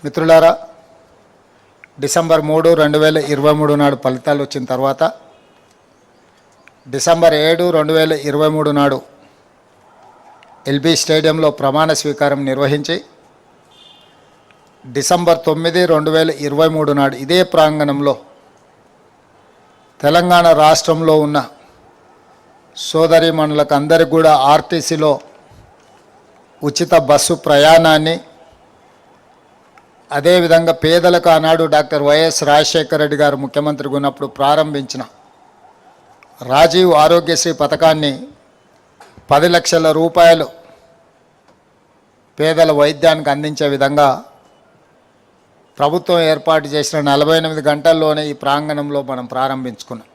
మిత్రులారా, డిసెంబర్ 3, 2023 నాడు ఫలితాలు వచ్చిన తర్వాత డిసెంబర్ 7, 2023 నాడు ఎల్బీ స్టేడియంలో ప్రమాణ స్వీకారం నిర్వహించి డిసెంబర్ 9, 2023 నాడు ఇదే ప్రాంగణంలో తెలంగాణ రాష్ట్రంలో ఉన్న సోదరీమణులకు అందరికీ కూడా ఆర్టీసీలో ఉచిత బస్సు ప్రయాణాన్ని, అదేవిధంగా పేదలకు ఆనాడు డాక్టర్ వైఎస్ రాజశేఖర రెడ్డి గారు ముఖ్యమంత్రిగా ఉన్నప్పుడు ప్రారంభించిన రాజీవ్ ఆరోగ్యశ్రీ పథకాన్ని 10 లక్షల రూపాయలు పేదల వైద్యానికి అందించే విధంగా ప్రభుత్వం ఏర్పాటు చేసిన 48 గంటల్లోనే ఈ ప్రాంగణంలో మనం ప్రారంభించుకున్నాం.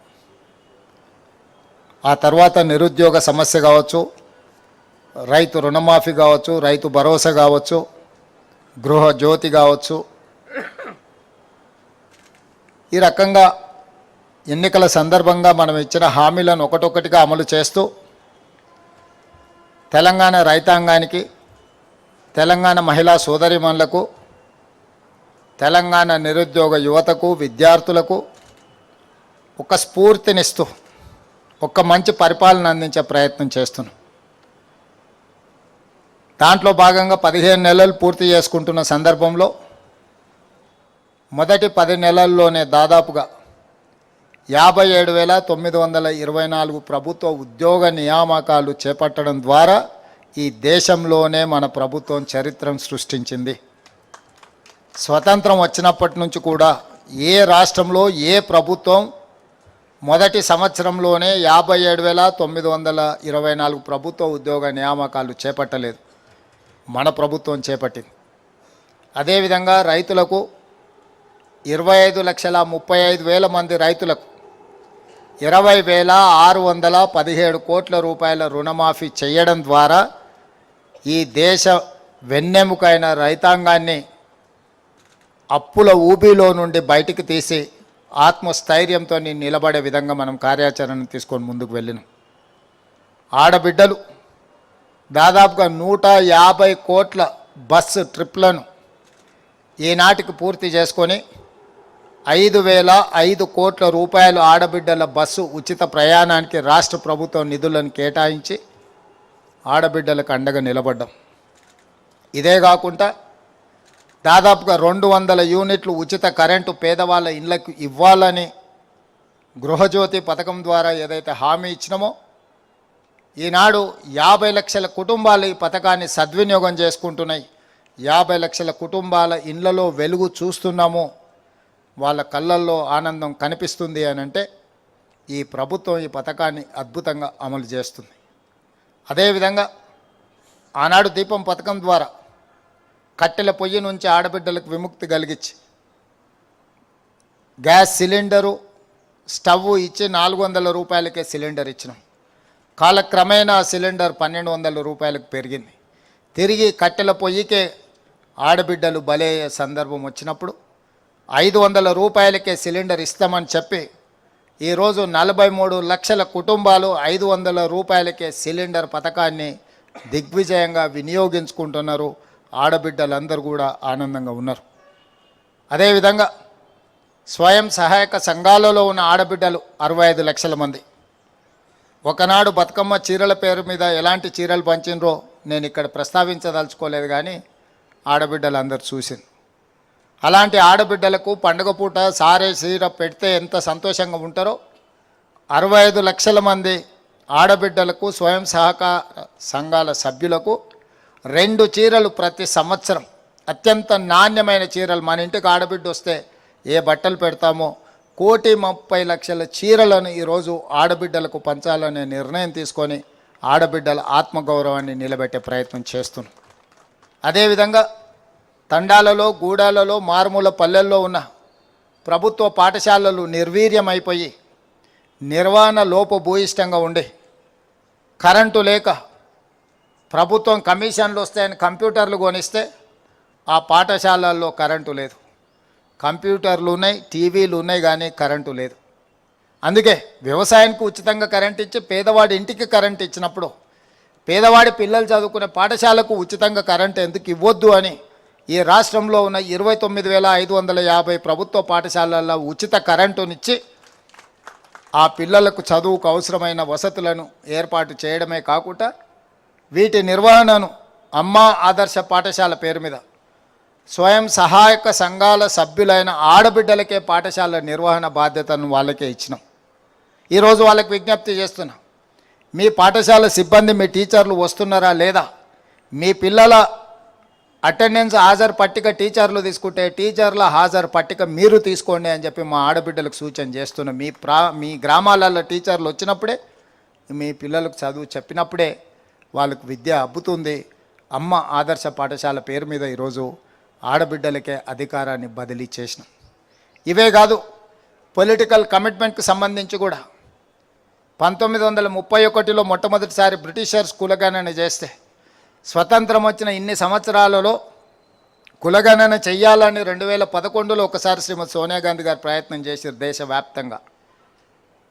ఆ తర్వాత నిరుద్యోగ సమస్య కావచ్చు, రైతు రుణమాఫీ కావచ్చు, రైతు భరోసా కావచ్చు, గృహ జ్యోతి కావచ్చు, ఈ రకంగా ఎన్నికల సందర్భంగా మనం ఇచ్చిన హామీలను ఒకటొకటిగా అమలు చేస్తూ తెలంగాణ రైతాంగానికి, తెలంగాణ మహిళా సోదరీమణులకు, తెలంగాణ నిరుద్యోగ యువతకు, విద్యార్థులకు ఒక స్ఫూర్తినిస్తూ ఒక మంచి పరిపాలన అందించే ప్రయత్నం చేస్తున్నాం. దాంట్లో భాగంగా 15 నెలలు పూర్తి చేసుకుంటున్న సందర్భంలో మొదటి 10 నెలల్లోనే దాదాపుగా 57,924 ప్రభుత్వ ఉద్యోగ నియామకాలు చేపట్టడం ద్వారా ఈ దేశంలోనే మన ప్రభుత్వం చరిత్రను సృష్టించింది. స్వతంత్రం వచ్చినప్పటి నుంచి కూడా ఏ రాష్ట్రంలో ఏ ప్రభుత్వం మొదటి సంవత్సరంలోనే 57,924 ప్రభుత్వ ఉద్యోగ నియామకాలు చేపట్టలేదు. మన ప్రభుత్వం చేపట్టింది. అదేవిధంగా రైతులకు 25,35,000 మంది రైతులకు 20,617 కోట్ల రూపాయల రుణమాఫీ చేయడం ద్వారా ఈ దేశ వెన్నెముకైన రైతాంగాన్ని అప్పుల ఊబిలో నుండి బయటికి తీసి ఆత్మస్థైర్యంతో నిలబడే విధంగా మనం కార్యాచరణ తీసుకొని ముందుకు వెళ్ళినాం. ఆడబిడ్డలు దాదాపుగా 150 కోట్ల బస్సు ట్రిప్లను ఈనాటికి పూర్తి చేసుకొని 5,005 కోట్ల రూపాయలు ఆడబిడ్డల బస్సు ఉచిత ప్రయాణానికి రాష్ట్ర ప్రభుత్వం నిధులను కేటాయించి ఆడబిడ్డలకు అండగా నిలబడ్డాం. ఇదే కాకుండా దాదాపుగా 200 యూనిట్లు ఉచిత కరెంటు పేదవాళ్ళ ఇళ్లకు ఇవ్వాలని గృహజ్యోతి పథకం ద్వారా ఏదైతే హామీ ఇచ్చినామో ఈనాడు 50 లక్షల కుటుంబాలు ఈ పథకాన్ని సద్వినియోగం చేసుకుంటున్నాయి. 50 లక్షల కుటుంబాల ఇళ్లలో వెలుగు చూస్తున్నాము, వాళ్ళ కళ్ళల్లో ఆనందం కనిపిస్తుంది అని అంటే ఈ ప్రభుత్వం ఈ పథకాన్ని అద్భుతంగా అమలు చేస్తుంది. అదేవిధంగా ఆనాడు దీపం పథకం ద్వారా కట్టెల పొయ్యి నుంచి ఆడబిడ్డలకు విముక్తి కలిగించి గ్యాస్ సిలిండరు, స్టవ్ ఇచ్చి 400 రూపాయలకే సిలిండర్ ఇచ్చినాం. కాలక్రమేణా సిలిండర్ 1,200 రూపాయలకు పెరిగింది. తిరిగి కట్టెల పొయ్యికే ఆడబిడ్డలు బలయ్యే సందర్భం వచ్చినప్పుడు 500 రూపాయలకే సిలిండర్ ఇస్తామని చెప్పి ఈరోజు 43 లక్షల కుటుంబాలు 500 రూపాయలకే సిలిండర్ పథకాన్ని దిగ్విజయంగా వినియోగించుకుంటున్నారు. ఆడబిడ్డలందరూ కూడా ఆనందంగా ఉన్నారు. అదేవిధంగా స్వయం సహాయక సంఘాలలో ఉన్న ఆడబిడ్డలు 65 లక్షల మంది ఒకనాడు బతుకమ్మ చీరల పేరు మీద ఎలాంటి చీరలు పంచినరో నేను ఇక్కడ ప్రస్తావించదలుచుకోలేదు, కానీ ఆడబిడ్డలందరూ చూసింది. అలాంటి ఆడబిడ్డలకు పండుగ పూట సారే చీర పెడితే ఎంత సంతోషంగా ఉంటారో 65 లక్షల మంది ఆడబిడ్డలకు, స్వయం సహకార సంఘాల సభ్యులకు 2 చీరలు ప్రతి సంవత్సరం, అత్యంత నాణ్యమైన చీరలు, మన ఇంటికి ఆడబిడ్డ వస్తే ఏ బట్టలు పెడతామో 1,30,00,000 చీరలను ఈరోజు ఆడబిడ్డలకు పంచాలనే నిర్ణయం తీసుకొని ఆడబిడ్డల ఆత్మగౌరవాన్ని నిలబెట్టే ప్రయత్నం చేస్తున్నాం. అదేవిధంగా తండాలలో, గూడాలలో, మారుమూల పల్లెల్లో ఉన్న ప్రభుత్వ పాఠశాలలు నిర్వీర్యమైపోయి నిర్వహణ లోపభూయిష్టంగా ఉండి కరెంటు లేక ప్రభుత్వం కమిషన్లు వస్తాయని కంప్యూటర్లు కొనిస్తే ఆ పాఠశాలల్లో కరెంటు లేదు. కంప్యూటర్లు ఉన్నాయి, టీవీలు ఉన్నాయి, కానీ కరెంటు లేదు. అందుకే వ్యవసాయానికి ఉచితంగా కరెంట్ ఇచ్చి పేదవాడి ఇంటికి కరెంట్ ఇచ్చినప్పుడు పేదవాడి పిల్లలు చదువుకునే పాఠశాలకు ఉచితంగా కరెంట్ ఎందుకు ఇవ్వద్దు అని ఈ రాష్ట్రంలో ఉన్న 29,550 ప్రభుత్వ పాఠశాలల్లో ఉచిత కరెంటునిచ్చి ఆ పిల్లలకు చదువుకు అవసరమైన వసతులను ఏర్పాటు చేయడమే కాకుండా వీటి నిర్వహణను అమ్మా ఆదర్శ పాఠశాల పేరు మీద స్వయం సహాయక సంఘాల సభ్యులైన ఆడబిడ్డలకే పాఠశాల నిర్వహణ బాధ్యతను వాళ్ళకే ఇచ్చినాం. ఈరోజు వాళ్ళకి విజ్ఞప్తి చేస్తున్నా, మీ పాఠశాల సిబ్బంది మీ టీచర్లు వస్తున్నారా లేదా, మీ పిల్లల అటెండెన్స్ హాజరు పట్టిక టీచర్లు తీసుకుంటే టీచర్ల హాజరు పట్టిక మీరు తీసుకోండి అని చెప్పి మా ఆడబిడ్డలకు సూచన చేస్తున్నాం. మీ గ్రామాలలో టీచర్లు వచ్చినప్పుడే మీ పిల్లలకు చదువు చెప్పినప్పుడే వాళ్ళకు విద్య అబ్బుతుంది. అమ్మ ఆదర్శ పాఠశాల పేరు మీద ఈరోజు ఆడబిడ్డలకే అధికారాన్ని బదిలీ చేసినాం. ఇవే కాదు, పొలిటికల్ కమిట్మెంట్కి సంబంధించి కూడా 1931లో మొట్టమొదటిసారి బ్రిటిషర్స్ కులగణన చేస్తే స్వతంత్రం వచ్చిన ఇన్ని సంవత్సరాలలో కులగణన చెయ్యాలని 2011లో ఒకసారి శ్రీమతి సోనియా గాంధీ గారు ప్రయత్నం చేశారు దేశవ్యాప్తంగా.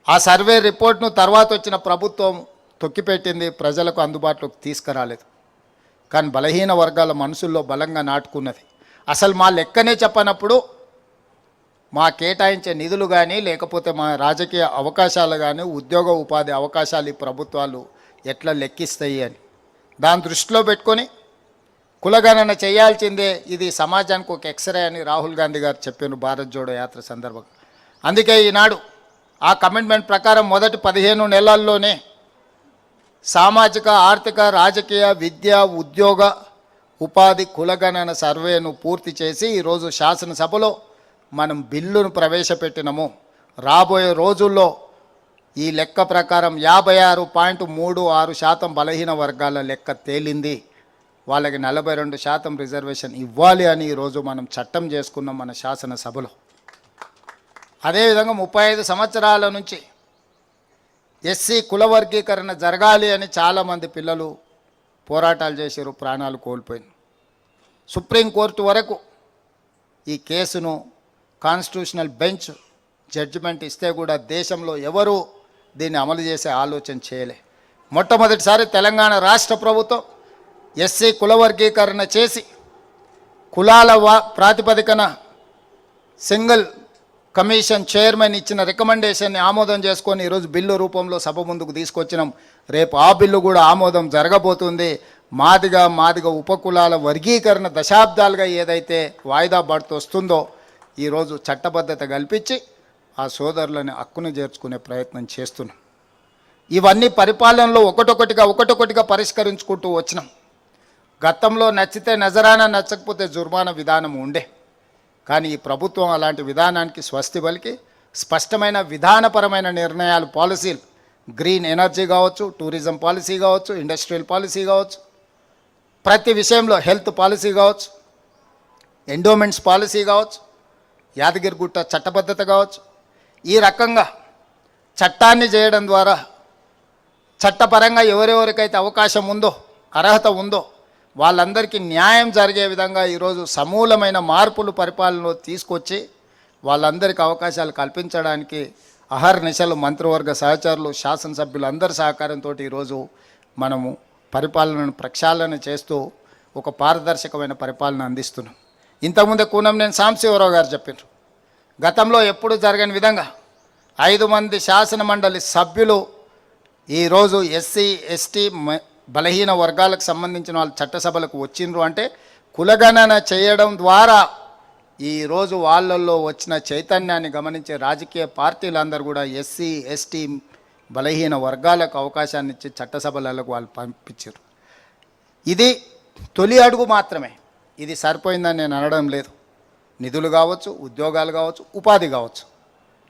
ఆ సర్వే రిపోర్ట్ను తర్వాత వచ్చిన ప్రభుత్వం తొక్కిపెట్టింది, ప్రజలకు అందుబాటులోకి తీసుకురాలేదు. కానీ బలహీన వర్గాల మనసుల్లో బలంగా నాటుకున్నది. అసలు మా లెక్కనే చెప్పనప్పుడు మా కేటాయించే నిధులు కానీ లేకపోతే మా రాజకీయ అవకాశాలు కానీ ఉద్యోగ ఉపాధి అవకాశాలు ఈ ప్రభుత్వాలు ఎట్లా లెక్కిస్తాయి అని దాన్ని దృష్టిలో పెట్టుకొని కులగణన చేయాల్సిందే, ఇది సమాజానికి ఒక ఎక్స్రే అని రాహుల్ గాంధీ గారు చెప్పారు భారత్ జోడో యాత్ర సందర్భంగా. అందుకే ఈనాడు ఆ కమిట్మెంట్ ప్రకారం మొదటి 15 నెలల్లోనే సామాజిక ఆర్థిక రాజకీయ విద్య ఉద్యోగ ఉపాధి కులగణన సర్వేను పూర్తి చేసి ఈరోజు శాసనసభలో మనం బిల్లును ప్రవేశపెట్టినము. రాబోయే రోజుల్లో ఈ లెక్క ప్రకారం 56.36% బలహీన వర్గాల లెక్క తేలింది. వాళ్ళకి 42% రిజర్వేషన్ ఇవ్వాలి అని ఈరోజు మనం చట్టం చేసుకున్నాం మన శాసనసభలో. అదేవిధంగా 35 సంవత్సరాల నుంచి ఎస్సీ కుల వర్గీకరణ జరగాలి అని చాలామంది పిల్లలు పోరాటాలు చేశారు, ప్రాణాలు కోల్పోయింది. సుప్రీంకోర్టు వరకు ఈ కేసును కాన్స్టిట్యూషనల్ బెంచ్ జడ్జిమెంట్ ఇస్తే కూడా దేశంలో ఎవరు దీన్ని అమలు చేసే ఆలోచన చేయలే. మొట్టమొదటిసారి తెలంగాణ రాష్ట్ర ప్రభుత్వం ఎస్సీ కుల వర్గీకరణ చేసి కులాల ప్రాతిపదికన సింగిల్ కమిషన్ చైర్మన్ ఇచ్చిన రికమెండేషన్ని ఆమోదం చేసుకొని ఈరోజు బిల్లు రూపంలో సభ ముందుకు తీసుకొచ్చినాం. రేపు ఆ బిల్లు కూడా ఆమోదం జరగబోతుంది. మాదిగ ఉపకులాల వర్గీకరణ దశాబ్దాలుగా ఏదైతే వాయిదా పడుతూ వస్తుందో ఈరోజు చట్టబద్ధత కల్పించి ఆ సోదరులని హక్కును చేర్చుకునే ప్రయత్నం చేస్తున్నాం. ఇవన్నీ పరిపాలనలో ఒకటొకటిగా పరిష్కరించుకుంటూ వచ్చినాం. గతంలో నచ్చితే నజరానా, నచ్చకపోతే జుర్మానా విధానం ఉండే. కానీ ఈ ప్రభుత్వం అలాంటి విధానానికి స్వస్తి పలికి స్పష్టమైన విధానపరమైన నిర్ణయాలు, పాలసీలు, గ్రీన్ ఎనర్జీ కావచ్చు, టూరిజం పాలసీ కావచ్చు, ఇండస్ట్రియల్ పాలసీ కావచ్చు, ప్రతి విషయంలో హెల్త్ పాలసీ కావచ్చు, ఎండోమెంట్స్ పాలసీ కావచ్చు, యాదగిరిగుట్ట చట్టబద్ధత కావచ్చు, ఈ రకంగా చట్టాన్ని చేయడం ద్వారా చట్టపరంగా ఎవరెవరికైతే అవకాశం ఉందో, అర్హత ఉందో వాళ్ళందరికీ న్యాయం జరిగే విధంగా ఈరోజు సమూలమైన మార్పులు పరిపాలనలో తీసుకొచ్చి వాళ్ళందరికీ అవకాశాలు కల్పించడానికి అహర్నిశలు మంత్రివర్గ సహచరులు, శాసనసభ్యులు అందరి సహకారంతో ఈరోజు మనము పరిపాలనను ప్రక్షాళన చేస్తూ ఒక పారదర్శకమైన పరిపాలన అందిస్తున్నాం. ఇంతకుముందే కూనంనేని సాంబశివరావు గారు చెప్పారు, గతంలో ఎప్పుడు జరగని విధంగా 5 మంది శాసన మండలి సభ్యులు ఈరోజు ఎస్సీ ఎస్టీ బలహీన వర్గాలకు సంబంధించిన వాళ్ళు చట్టసభలకు వచ్చిండ్రు అంటే కులగణన చేయడం ద్వారా ఈరోజు వాళ్ళల్లో వచ్చిన చైతన్యాన్ని గమనించే రాజకీయ పార్టీలందరూ కూడా ఎస్సీ ఎస్టీ బలహీన వర్గాలకు అవకాశాన్ని ఇచ్చి చట్టసభలకు వాళ్ళు పంపించారు. ఇది తొలి అడుగు మాత్రమే. ఇది సరిపోయిందని నేను అనడం లేదు. నిధులు కావచ్చు, ఉద్యోగాలు కావచ్చు, ఉపాధి కావచ్చు.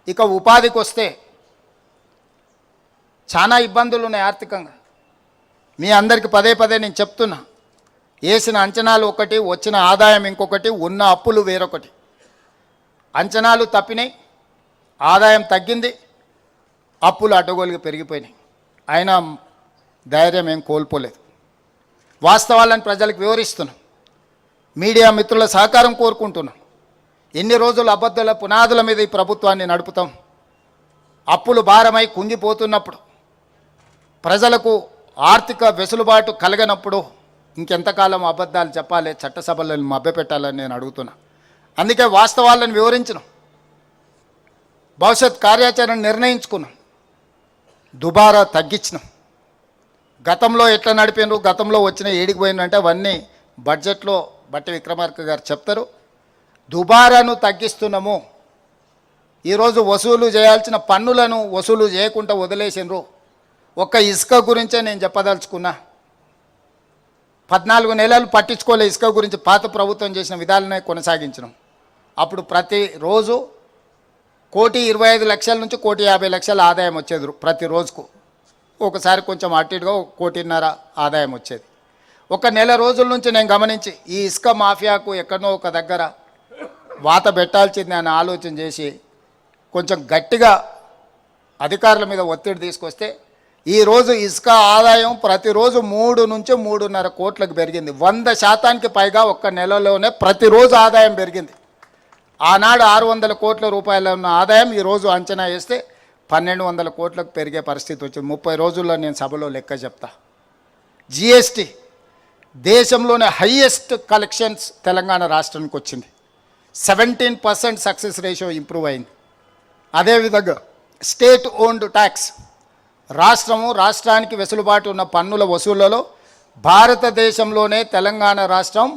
ఇక ఉపాధికి వస్తే చాలా ఇబ్బందులు ఉన్నాయి ఆర్థికంగా. మీ అందరికీ పదే నేను చెప్తున్నా, వేసిన అంచనాలు ఒకటి, వచ్చిన ఆదాయం ఇంకొకటి, ఉన్న అప్పులు వేరొకటి. అంచనాలు తప్పినాయి, ఆదాయం తగ్గింది, అప్పులు అడ్డగోలుగా పెరిగిపోయినాయి. అయినా ధైర్యం ఏం కోల్పోలేదు. వాస్తవాలను ప్రజలకు వివరిస్తున్నాం. మీడియా మిత్రుల సహకారం కోరుకుంటున్నాం. ఎన్ని రోజులు అబద్ధాల పునాదుల మీద ఈ ప్రభుత్వాన్ని నడుపుతాం? అప్పులు భారమై కుంగిపోతున్నప్పుడు, ప్రజలకు ఆర్థిక వెసులుబాటు కలగనప్పుడు ఇంకెంతకాలం అబద్ధాలు చెప్పాలి, చట్టసభలను మభ్యపెట్టాలని నేను అడుగుతున్నా. అందుకే వాస్తవాలను వివరించిన, భవిష్యత్ కార్యాచరణ నిర్ణయించుకున్నాం, దుబారా తగ్గించినాం. గతంలో ఎట్లా నడిపినారు, గతంలో వచ్చిన ఏడికి పోయిందంటే అవన్నీ బడ్జెట్లో బట్టి విక్రమార్క గారు చెప్తారు. దుబారాను తగ్గిస్తున్నాము. ఈరోజు వసూలు చేయాల్సిన పన్నులను వసూలు చేయకుండా వదిలేసినారు. ఒక్క ఇసుక గురించే నేను చెప్పదలుచుకున్నా. 14 నెలలు పట్టించుకోలే ఇసుక గురించి. పాత ప్రభుత్వం చేసిన విధాలనే కొనసాగించినాం. అప్పుడు ప్రతిరోజు 1,25,00,000 నుంచి 1,50,00,000 ఆదాయం వచ్చేది ప్రతిరోజుకు. ఒకసారి కొంచెం అటు ఇటుగా 1,50,00,000 ఆదాయం వచ్చేది. ఒక నెల రోజుల నుంచి నేను గమనించి ఈ ఇసుక మాఫియాకు ఎక్కడో ఒక దగ్గర వాత పెట్టాల్సింది అని ఆలోచన చేసి కొంచెం గట్టిగా అధికారుల మీద ఒత్తిడి తీసుకొస్తే ఈరోజు ఇసుక ఆదాయం ప్రతిరోజు 3 నుంచి 3.5 కోట్లకు పెరిగింది. 100% పైగా ఒక్క నెలలోనే ప్రతిరోజు ఆదాయం పెరిగింది. ఆనాడు 600 కోట్ల రూపాయల ఉన్న ఆదాయం ఈరోజు అంచనా వేస్తే 1,200 కోట్లకు పెరిగే పరిస్థితి వచ్చింది. 30 రోజుల్లో నేను సభలో లెక్క చెప్తా. జిఎస్టీ దేశంలోనే హయ్యెస్ట్ కలెక్షన్స్ తెలంగాణ రాష్ట్రానికి వచ్చింది. 17% సక్సెస్ రేషియో ఇంప్రూవ్ అయింది. అదేవిధంగా స్టేట్ ఓన్డ్ ట్యాక్స్, రాష్ట్రానికి వెసులుబాటు ఉన్న పన్నుల వసూళ్లలో భారతదేశంలోనే తెలంగాణ రాష్ట్రం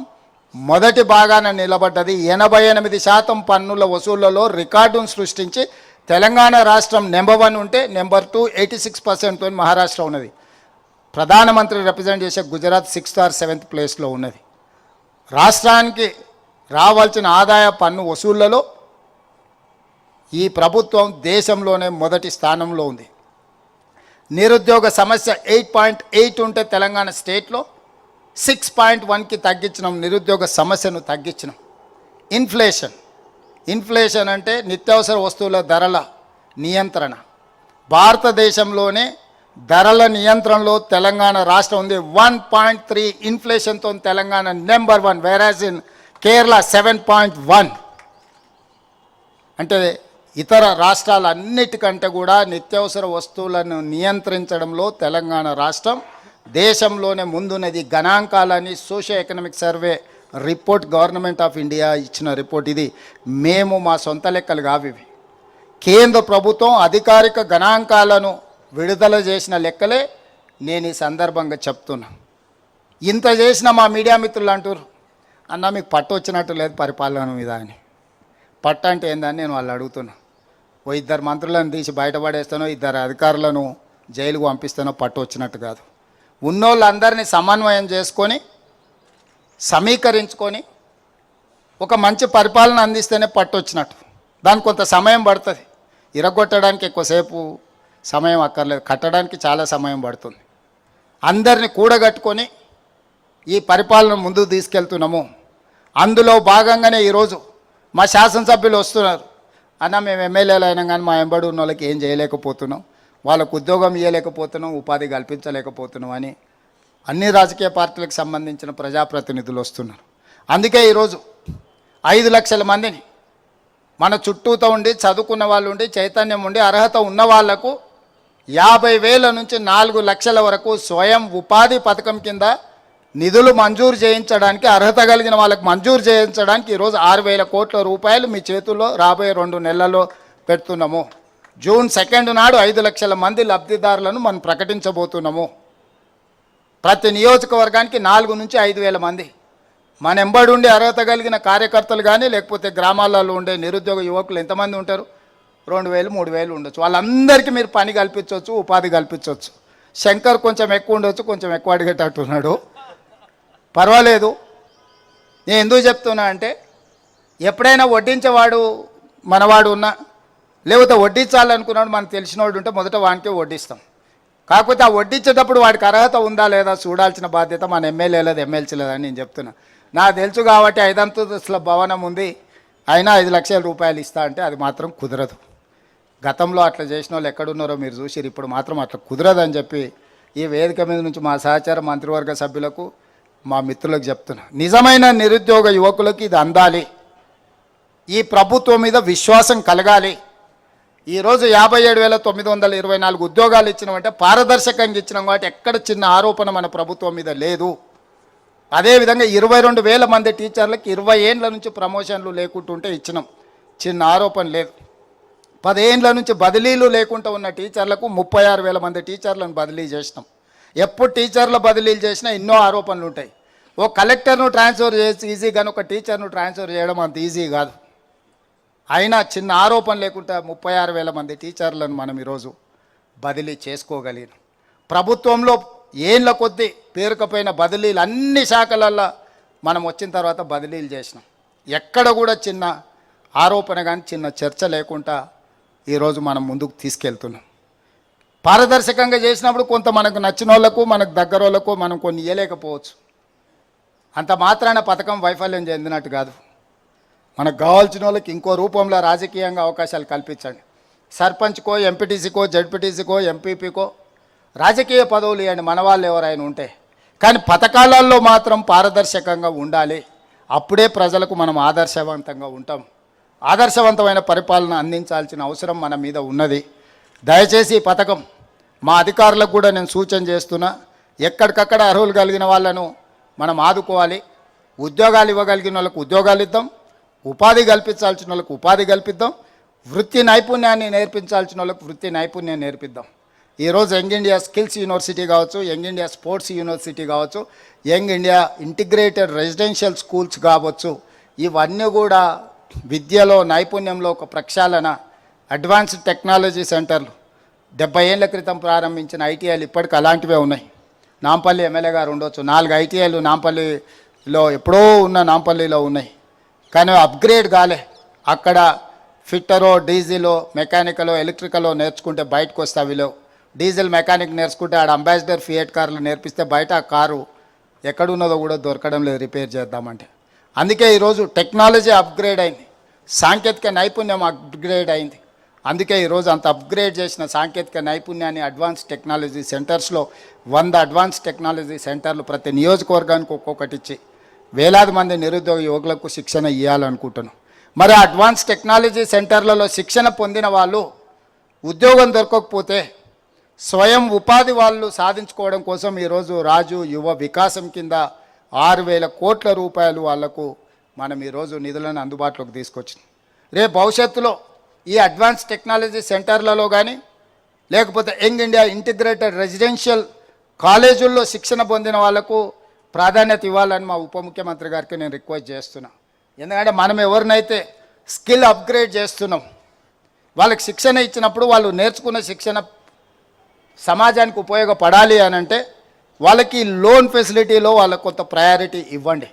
మొదటి భాగాన నిలబడ్డది. 88% పన్నుల వసూళ్లలో రికార్డును సృష్టించి తెలంగాణ రాష్ట్రం నెంబర్ 1 ఉంటే నెంబర్ 2 86%తో మహారాష్ట్ర ఉన్నది. ప్రధానమంత్రి రిప్రజెంట్ చేసే గుజరాత్ 6th or 7th ప్లేస్లో ఉన్నది. రాష్ట్రానికి రావాల్సిన ఆదాయ పన్ను వసూళ్లలో ఈ ప్రభుత్వం దేశంలోనే మొదటి స్థానంలో ఉంది. నిరుద్యోగ సమస్య 8.8 ఉంటే తెలంగాణ స్టేట్లో 6.1కి తగ్గించినాం. నిరుద్యోగ సమస్యను తగ్గించినాం. ఇన్ఫ్లేషన్ అంటే నిత్యావసర వస్తువుల ధరల నియంత్రణ. భారతదేశంలోనే ధరల నియంత్రణలో తెలంగాణ రాష్ట్రం ఉంది. 1.3 ఇన్ఫ్లేషన్తో Telangana number 1, average in Kerala 7.1. అంటే ఇతర రాష్ట్రాలన్నిటికంటే కూడా నిత్యావసర వస్తువులను నియంత్రించడంలో తెలంగాణ రాష్ట్రం దేశంలోనే ముందున్నది. గణాంకాలని socio economic survey report government of India ఇచ్చిన రిపోర్ట్ ఇది. మేము మా సొంత లెక్కలు కావి. కేంద్ర ప్రభుత్వం అధికారిక గణాంకాలను విడుదల చేసిన లెక్కలే నేను ఈ సందర్భంగా చెప్తున్నా. ఇంత చేసిన మా మీడియా మిత్రులు అంటారు, అన్న మీకు పట్టు వచ్చినట్టు లేదు పరిపాలన మీద అని. పట్టు అంటే ఏందని నేను వాళ్ళు అడుగుతున్నా. 2 మంత్రులను తీసి బయటపడేస్తానో 2 అధికారులను జైలుకు పంపిస్తానో పట్టు వచ్చినట్టు కాదు. ఉన్నోళ్ళందరినీ సమన్వయం చేసుకొని సమీకరించుకొని ఒక మంచి పరిపాలన అందిస్తేనే పట్టు వచ్చినట్టు. దానికి కొంత సమయం పడుతుంది. ఇరగొట్టడానికి ఎక్కువసేపు సమయం అక్కర్లేదు, కట్టడానికి చాలా సమయం పడుతుంది. అందరినీ కూడగట్టుకొని ఈ పరిపాలన ముందుకు తీసుకెళ్తున్నాము. అందులో భాగంగానే ఈరోజు మా శాసనసభ్యులు వస్తున్నారు. అన్న మేము ఎమ్మెల్యేలు అయినా కానీ మా ఎంబడి ఉన్న వాళ్ళకి ఏం చేయలేకపోతున్నాం, వాళ్ళకు ఉద్యోగం ఇవ్వలేకపోతున్నాం, ఉపాధి కల్పించలేకపోతున్నాం అని అన్ని రాజకీయ పార్టీలకు సంబంధించిన ప్రజాప్రతినిధులు వస్తున్నారు. అందుకే ఈరోజు 5 లక్షల మందిని మన చుట్టూతో ఉండి చదువుకున్న వాళ్ళు ఉండి చైతన్యం ఉండి అర్హత ఉన్న వాళ్లకు 50,000 నుంచి 4 లక్షల వరకు స్వయం ఉపాధి పథకం కింద నిధులు మంజూరు చేయించడానికి, అర్హత కలిగిన వాళ్ళకి మంజూరు చేయించడానికి ఈరోజు 6,000 కోట్ల రూపాయలు మీ చేతుల్లో రాబోయే 2 నెలల్లో పెడుతున్నాము. జూన్ 2 నాడు 5 లక్షల మంది లబ్ధిదారులను మనం ప్రకటించబోతున్నాము. ప్రతి నియోజకవర్గానికి 4 నుంచి 5,000 మంది మన ఎంబడి ఉండి అర్హత కలిగిన కార్యకర్తలు కానీ లేకపోతే గ్రామాలలో ఉండే నిరుద్యోగ యువకులు ఎంతమంది ఉంటారు? 2,000, 3,000 ఉండొచ్చు. వాళ్ళందరికీ మీరు పని కల్పించవచ్చు, ఉపాధి కల్పించవచ్చు. శంకర్ కొంచెం ఎక్కువ ఉండొచ్చు, కొంచెం ఎక్కువ అడిగేటట్టున్నాడు, పర్వాలేదు. నేను ఎందుకు చెప్తున్నా అంటే ఎప్పుడైనా వడ్డించేవాడు మనవాడు ఉన్నా లేకపోతే వడ్డించాలనుకున్నాడు మనకు తెలిసినవాడు ఉంటే మొదట వానికే వడ్డిస్తాం. కాకపోతే ఆ వడ్డించేటప్పుడు వాడికి అర్హత ఉందా లేదా చూడాల్సిన బాధ్యత మన ఎమ్మెల్యేలేదు, ఎమ్మెల్సీ లేదని నేను చెప్తున్నా. నాకు తెలుసు కాబట్టి 5 అంతస్తుల భవనం ఉంది, అయినా 5 లక్షల రూపాయలు ఇస్తా అంటే అది మాత్రం కుదరదు. గతంలో అట్లా చేసిన వాళ్ళు ఎక్కడున్నారో మీరు చూసిరు. ఇప్పుడు మాత్రం అట్లా కుదరదని చెప్పి ఈ వేదిక మీద నుంచి మా సహచార మంత్రివర్గ సభ్యులకు మా మిత్రులకు చెప్తున్నా. నిజమైన నిరుద్యోగ యువకులకు ఇది అందాలి, ఈ ప్రభుత్వం మీద విశ్వాసం కలగాలి. ఈరోజు 57,924 ఉద్యోగాలు ఇచ్చినామంటే పారదర్శకంగా ఇచ్చినాం కాబట్టి ఎక్కడ చిన్న ఆరోపణ మన ప్రభుత్వం మీద లేదు. అదేవిధంగా 22,000 మంది టీచర్లకు 20 ఏండ్ల నుంచి ప్రమోషన్లు లేకుంటుంటే ఇచ్చినాం, చిన్న ఆరోపణ లేదు. 10 ఏండ్ల నుంచి బదిలీలు లేకుండా ఉన్న టీచర్లకు 36,000 మంది టీచర్లను బదిలీ చేసినాం. ఎప్పుడు టీచర్ల బదిలీలు చేసినా ఎన్నో ఆరోపణలు ఉంటాయి. ఓ కలెక్టర్ను ట్రాన్స్ఫర్ చేసి ఈజీ కానీ ఒక టీచర్ను ట్రాన్స్ఫర్ చేయడం అంత ఈజీ కాదు. అయినా చిన్న ఆరోపణ లేకుండా 36,000 మంది టీచర్లను మనం ఈరోజు బదిలీ చేసుకోగలిగినాం. ప్రభుత్వంలో ఏళ్ళ కొద్దీ పేరుకపోయిన బదిలీలు అన్ని శాఖలల్లో మనం వచ్చిన తర్వాత బదిలీలు చేసినాం. ఎక్కడ కూడా చిన్న ఆరోపణ కానీ చిన్న చర్చ లేకుండా ఈరోజు మనం ముందుకు తీసుకెళ్తున్నాం. పారదర్శకంగా చేసినప్పుడు కొంత మనకు నచ్చిన వాళ్ళకు మనకు దగ్గర వాళ్ళకు మనం కొన్ని ఇవ్వలేకపోవచ్చు. అంత మాత్రాన పథకం వైఫల్యం చెందినట్టు కాదు. మనకు కావాల్సిన వాళ్ళకి ఇంకో రూపంలో రాజకీయంగా అవకాశాలు కల్పించండి. సర్పంచ్కో, ఎంపీటీసీకో, జడ్పీటీసీకో, ఎంపీపీకో రాజకీయ పదవులు ఇవ్వండి మన వాళ్ళు ఎవరైనా ఉంటే. కానీ పథకాలలో మాత్రం పారదర్శకంగా ఉండాలి. అప్పుడే ప్రజలకు మనం ఆదర్శవంతంగా ఉంటాం. ఆదర్శవంతమైన పరిపాలన అందించాల్సిన అవసరం మన మీద ఉన్నది. దయచేసి ఈ పథకం మా అధికారులకు కూడా నేను సూచన చేస్తున్నా, ఎక్కడికక్కడ అర్హులు కలిగిన వాళ్ళను మనం ఆదుకోవాలి. ఉద్యోగాలు ఇవ్వగలిగిన వాళ్ళకు ఉద్యోగాలు ఇద్దాం, ఉపాధి కల్పించాల్సిన వాళ్ళకు ఉపాధి కల్పిద్దాం, వృత్తి నైపుణ్యాన్ని నేర్పించాల్సిన వాళ్ళకు వృత్తి నైపుణ్యాన్ని నేర్పిద్దాం. ఈరోజు యంగ్ ఇండియా స్కిల్స్ యూనివర్సిటీ కావచ్చు, యంగ్ ఇండియా స్పోర్ట్స్ యూనివర్సిటీ కావచ్చు, young India integrated residential schools కావచ్చు, ఇవన్నీ కూడా విద్యలో నైపుణ్యంలో ఒక ప్రక్షాళన. అడ్వాన్స్డ్ టెక్నాలజీ సెంటర్లు 70 ఏళ్ల క్రితం ప్రారంభించిన ఐటీఐలు ఇప్పటికి అలాంటివే ఉన్నాయి. నాంపల్లి ఎమ్మెల్యే గారు ఉండొచ్చు, 4 ఐటీఐలు నాంపల్లిలో ఎప్పుడో ఉన్న నాంపల్లిలో ఉన్నాయి, కానీ అప్గ్రేడ్ కాలే. అక్కడ ఫిట్టరో, డీజిలో, మెకానికలో, ఎలక్ట్రికలో నేర్చుకుంటే బయటకు వస్తే అవిలో డీజిల్ మెకానిక్ నేర్చుకుంటే ఆడ అంబాసిడర్ ఫియట్ కార్లు నేర్పిస్తే బయట ఆ కారు ఎక్కడున్నదో కూడా దొరకడం లేదు రిపేర్ చేద్దామంటే. అందుకే ఈరోజు టెక్నాలజీ అప్గ్రేడ్ అయింది, సాంకేతిక నైపుణ్యం అప్గ్రేడ్ అయింది. అందుకే ఈరోజు అంత అప్గ్రేడ్ చేసిన సాంకేతిక నైపుణ్యాన్ని అడ్వాన్స్ టెక్నాలజీ సెంటర్స్లో 100 అడ్వాన్స్ టెక్నాలజీ సెంటర్లు ప్రతి నియోజకవర్గానికి ఒక్కొక్కటి ఇచ్చి వేలాది మంది నిరుద్యోగ యువకులకు శిక్షణ ఇవ్వాలనుకుంటున్నాం. మరి అడ్వాన్స్ టెక్నాలజీ సెంటర్లలో శిక్షణ పొందిన వాళ్ళు ఉద్యోగం దొరకకపోతే స్వయం ఉపాధి వాళ్ళు సాధించుకోవడం కోసం ఈరోజు రాజు యువ వికాసం కింద 6,000 కోట్ల రూపాయలు వాళ్లకు మనం ఈరోజు నిధులను అందుబాటులోకి తీసుకొచ్చినాం. రేపు భవిష్యత్తులో ఈ అడ్వాన్స్ టెక్నాలజీ సెంటర్లలో కానీ లేకపోతే యంగ్ ఇండియా ఇంటిగ్రేటెడ్ రెసిడెన్షియల్ కాలేజీల్లో శిక్షణ పొందిన వాళ్లకు ప్రాధాన్యత ఇవ్వాలని మా ఉప ముఖ్యమంత్రి గారికి నేను రిక్వెస్ట్ చేస్తున్నా. ఎందుకంటే మనం ఎవరినైతే స్కిల్ అప్గ్రేడ్ చేస్తున్నాం వాళ్ళకి శిక్షణ ఇచ్చినప్పుడు వాళ్ళు నేర్చుకున్న శిక్షణ సమాజానికి ఉపయోగపడాలి అని అంటే వాళ్ళకి లోన్ ఫెసిలిటీలో వాళ్ళకు కొంత ప్రయారిటీ ఇవ్వండి.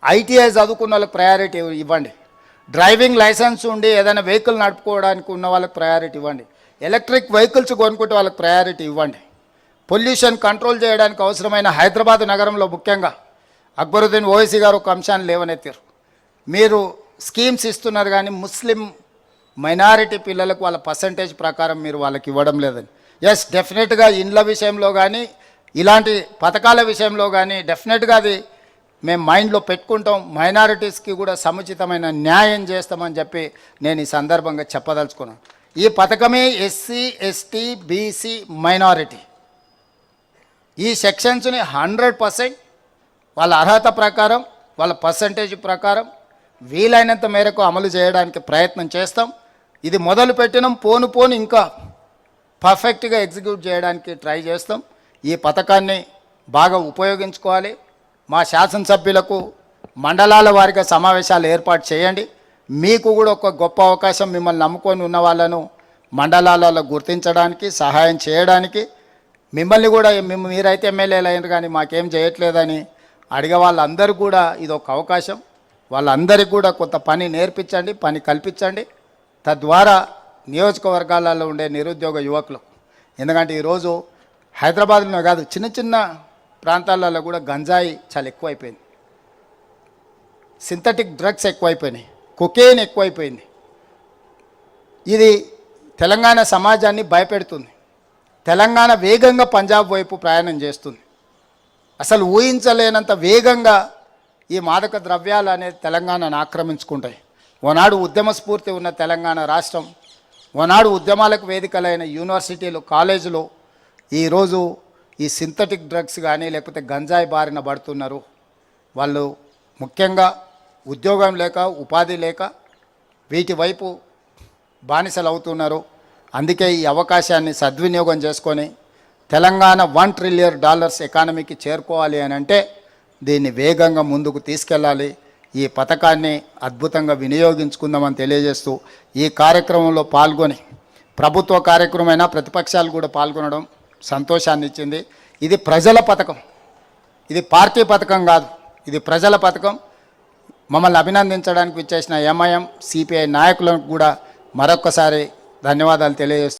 ఐటీఐ చదువుకున్న వాళ్ళకి ప్రయారిటీ ఇవ్వండి. డ్రైవింగ్ లైసెన్స్ ఉండి ఏదైనా వెహికల్ నడుపుకోవడానికి ఉన్న వాళ్ళకి ప్రయారిటీ ఇవ్వండి. ఎలక్ట్రిక్ వెహికల్స్ కొనుక్కుంటే వాళ్ళకి ప్రయారిటీ ఇవ్వండి. పొల్యూషన్ కంట్రోల్ చేయడానికి అవసరమైన హైదరాబాద్ నగరంలో ముఖ్యంగా అక్బరుద్దీన్ ఓవైసీ గారు ఒక అంశాన్ని లేవనెత్తారు. మీరు స్కీమ్స్ ఇస్తున్నారు కానీ ముస్లిం మైనారిటీ పిల్లలకు వాళ్ళ పర్సంటేజ్ ప్రకారం మీరు వాళ్ళకి ఇవ్వడం లేదని. ఎస్, డెఫినెట్గా ఇండ్ల విషయంలో కానీ ఇలాంటి పథకాల విషయంలో కానీ డెఫినెట్గా అది మేము మైండ్లో పెట్టుకుంటాం. మైనారిటీస్కి కూడా సముచితమైన న్యాయం చేస్తామని చెప్పి నేను ఈ సందర్భంగా చెప్పదలుచుకున్నాను. ఈ పథకమే ఎస్సీ, ఎస్టీ, బీసీ, మైనారిటీ ఈ సెక్షన్స్ని 100% వాళ్ళ అర్హత ప్రకారం వాళ్ళ పర్సంటేజ్ ప్రకారం వీలైనంత మేరకు అమలు చేయడానికి ప్రయత్నం చేస్తాం. ఇది మొదలు పెట్టినాం, పోను పోను ఇంకా పర్ఫెక్ట్గా ఎగ్జిక్యూట్ చేయడానికి ట్రై చేస్తాం. ఈ పథకాన్ని బాగా ఉపయోగించుకోవాలి. మా శాసనసభ్యులకు మండలాల వారిగా సమావేశాలు ఏర్పాటు చేయండి. మీకు కూడా ఒక గొప్ప అవకాశం, మిమ్మల్ని నమ్ముకొని ఉన్న వాళ్ళను మండలాలలో గుర్తించడానికి సహాయం చేయడానికి. మిమ్మల్ని కూడా మీరైతే ఎమ్మెల్యేలు అయినారు కానీ మాకేం చేయట్లేదని అడిగే వాళ్ళందరూ కూడా ఇది ఒక అవకాశం. వాళ్ళందరికీ కూడా కొంత పని నేర్పించండి, పని కల్పించండి. తద్వారా నియోజకవర్గాలలో ఉండే నిరుద్యోగ యువకులు, ఎందుకంటే ఈరోజు హైదరాబాద్లో కాదు చిన్న చిన్న ప్రాంతాలలో కూడా గంజాయి చాలా ఎక్కువైపోయింది, సింథటిక్ డ్రగ్స్ ఎక్కువైపోయినాయి, కొకేన్ ఎక్కువైపోయింది. ఇది తెలంగాణ సమాజాన్ని భయపెడుతుంది. తెలంగాణ వేగంగా పంజాబ్ వైపు ప్రయాణం చేస్తుంది. అసలు ఊహించలేనంత వేగంగా ఈ మాదక ద్రవ్యాలు అనేది తెలంగాణను ఆక్రమించుకుంటాయి. ఓనాడు ఉద్యమ స్ఫూర్తి ఉన్న తెలంగాణ రాష్ట్రం, ఓనాడు ఉద్యమాలకు వేదికలైన యూనివర్సిటీలు, కాలేజీలు ఈరోజు ఈ సింథటిక్ డ్రగ్స్ కానీ లేకపోతే గంజాయి బారిన పడుతున్నారు. వాళ్ళు ముఖ్యంగా ఉద్యోగం లేక ఉపాధి లేక వీటి వైపు బానిసలు అవుతున్నారు. అందుకే ఈ అవకాశాన్ని సద్వినియోగం చేసుకొని తెలంగాణ $1 ట్రిలియన్ ఎకానమీకి చేరుకోవాలి అని అంటే దీన్ని వేగంగా ముందుకు తీసుకెళ్ళాలి. ఈ పథకాన్ని అద్భుతంగా వినియోగించుకుందామని తెలియజేస్తూ ఈ కార్యక్రమంలో పాల్గొని ప్రభుత్వ కార్యక్రమమైనా ప్రతిపక్షాలు కూడా పాల్గొనడం సంతోషాన్ని ఇచ్చింది. ఇది ప్రజల పథకం, ఇది పార్టీ పథకం కాదు, ఇది ప్రజల పథకం. మమ్మల్ని అభినందించడానికి విచ్చేసిన ఎంఐఎం సిపిఐ నాయకులకు కూడా మరొక్కసారి ధన్యవాదాలు తెలియజేస్తున్నాను.